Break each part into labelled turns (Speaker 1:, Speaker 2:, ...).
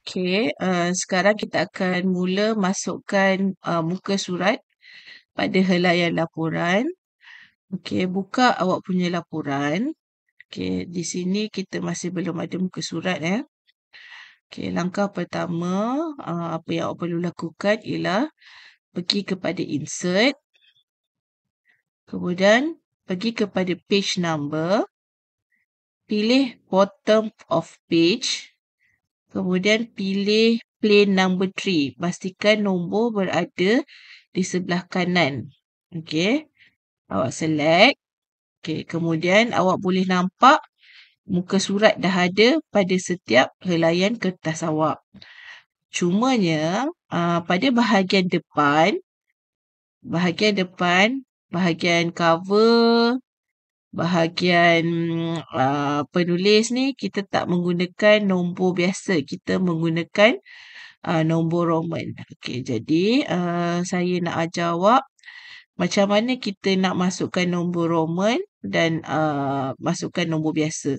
Speaker 1: Okey, sekarang kita akan mula masukkan muka surat pada helaian laporan. Okey, buka awak punya laporan. Okey, di sini kita masih belum ada muka surat ya. Okey, langkah pertama, apa yang awak perlu lakukan ialah pergi kepada insert. Kemudian pergi kepada page number. Pilih bottom of page. Kemudian pilih plain number 3. Pastikan nombor berada di sebelah kanan. Okey. Awak select. Okey. Kemudian awak boleh nampak muka surat dah ada pada setiap helaian kertas awak. Cumanya pada bahagian depan, bahagian cover, bahagian penulis ni kita tak menggunakan nombor biasa. Kita menggunakan nombor Roman. Okey, jadi saya nak ajar awak macam mana kita nak masukkan nombor Roman dan masukkan nombor biasa.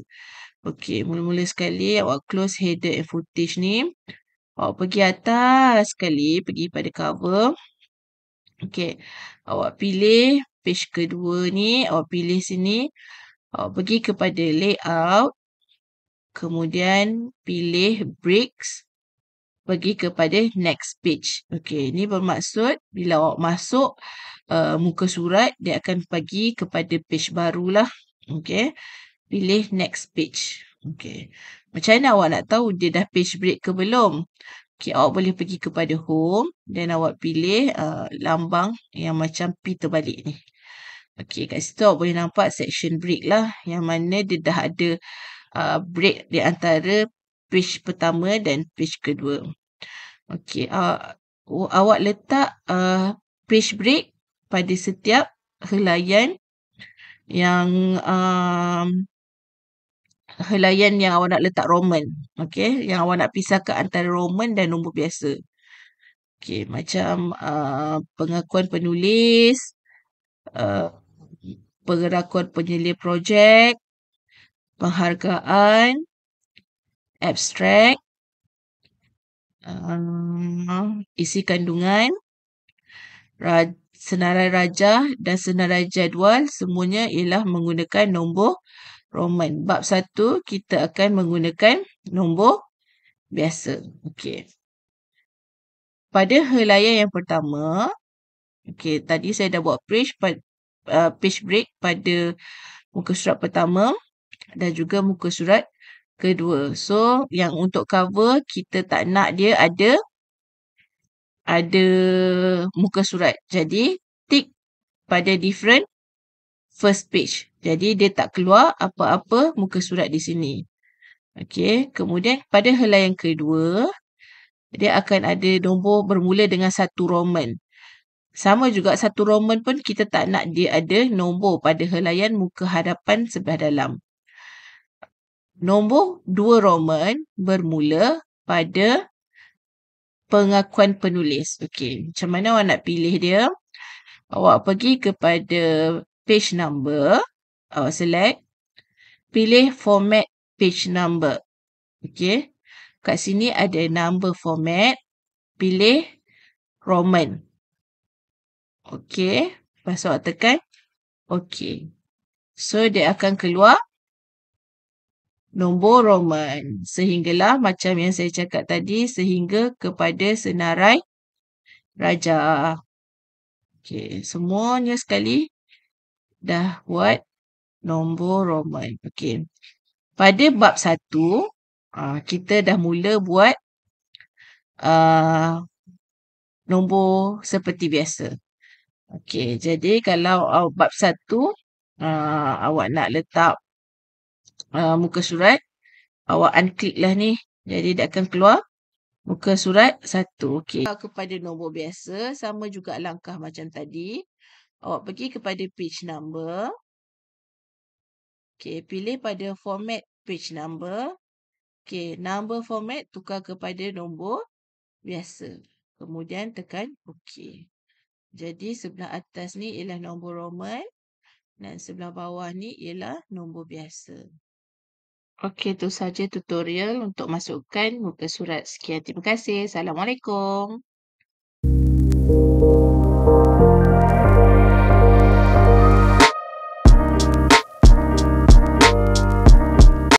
Speaker 1: Okey, mula-mula sekali awak close header and footage ni. Awak pergi atas sekali, pergi pada cover. Okey, awak pilih page kedua ni, awak pilih sini. Awak pergi kepada layout. Kemudian pilih breaks. Pergi kepada next page. Okey, ini bermaksud bila awak masuk muka surat, dia akan pergi kepada page barulah. Okey, pilih next page. Okey, macam mana awak nak tahu dia dah page break ke belum? Okey, awak boleh pergi kepada home dan awak pilih lambang yang macam P terbalik ni. Okey, kat situ awak boleh nampak section break lah, yang mana dia dah ada break di antara page pertama dan page kedua. Okey, awak letak page break pada setiap helaian yang awak nak letak Roman. Okey, yang awak nak pisahkan antara Roman dan nombor biasa. Okey, macam pengakuan penulis, pengakuan penyelih projek, penghargaan, abstrak, isi kandungan, senarai rajah dan senarai jadual, semuanya ialah menggunakan nombor Roman. Bab 1 kita akan menggunakan nombor biasa. Okey. Pada helaian yang pertama, okey, tadi saya dah buat page break pada muka surat pertama dan juga muka surat kedua. So, yang untuk cover kita tak nak dia ada muka surat. Jadi, tick pada different first page. Jadi, dia tak keluar apa-apa muka surat di sini. Okey, kemudian pada helaian kedua, dia akan ada nombor bermula dengan 1 Roman. Sama juga 1 Roman pun kita tak nak dia ada nombor pada helaian muka hadapan sebelah dalam. Nombor 2 Roman bermula pada pengakuan penulis. Okey, macam mana awak nak pilih dia? Awak pergi kepada page number. Awak select. Pilih format page number. Okey. Kat sini ada number format. Pilih Roman. Okey. Lepas awak tekan. Okey. So, dia akan keluar nombor Roman. Sehinggalah macam yang saya cakap tadi, sehingga kepada senarai rajah. Okey. Semuanya sekali dah buat nombor Roman. Okey. Pada bab 1, kita dah mula buat nombor seperti biasa. Okey, jadi kalau bab 1 awak nak letak muka surat, awak unclick lah ni. Jadi dia akan keluar muka surat 1. Okey. Kepada nombor biasa, sama juga langkah macam tadi. Awak pergi kepada page number. Okey, pilih pada format page number. Okey, number format tukar kepada nombor biasa. Kemudian tekan OK. Jadi sebelah atas ni ialah nombor Roman dan sebelah bawah ni ialah nombor biasa. Okey, itu saja tutorial untuk masukkan muka surat. Sekian, terima kasih. Assalamualaikum.